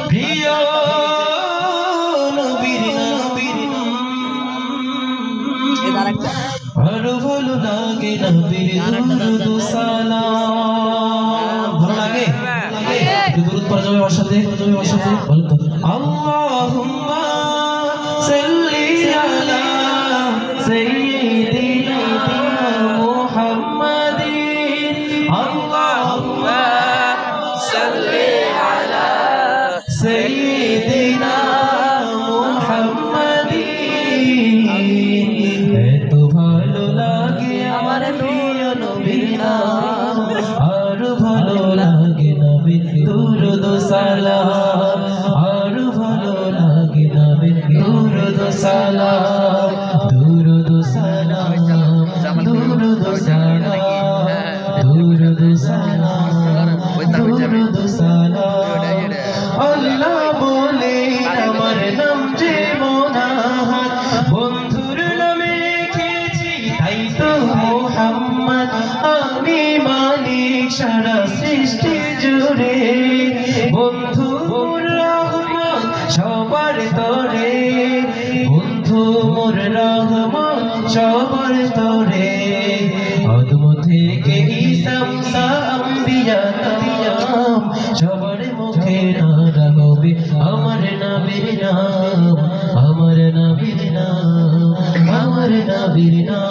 প্রিয় নবীর আরো ভালো লাগে নবীর দুরূদ সালাম। ভালো লাগে একটু দুরূদ পড়া যাবে আমার সাথে বলো তো আল্লাহুম্মা সাল্লি আলা সাইয়্যিদিনা মুহাম্মাদিন আল্লাহুম্মা সাল্লি আলা সাইয়্যিদিনা মুহাম্মাদিন। এত ভালো লাগে আমার প্রিয় নবীর নাম, আরো ভালো লাগে নবীর দুরূদ সালাম, আরো ভালো লাগে নবীর দুরূদ সালাম, দুরূদ সালাম, দুরূদ সালাম, দুরূদ সালাম, দুরূদ সালাম। আল্লাহ বলে আমার নাম যে মোনাহাত, বন্ধুর নামে রেখেছি তাই তো মুহাম্মদ। আমি মালিক সারা সৃষ্টি জুড়ে, বন্ধু মোর রহমান সবার তরে, বন্ধু মোর রহমান সবার তরে। আদম থেকে ঈসা মুসা আম্বিয়া তাম, সবার মুখে নারা হবে আমার নবীর নাম, আমার নবীর নাম, আমার নবীর নাম।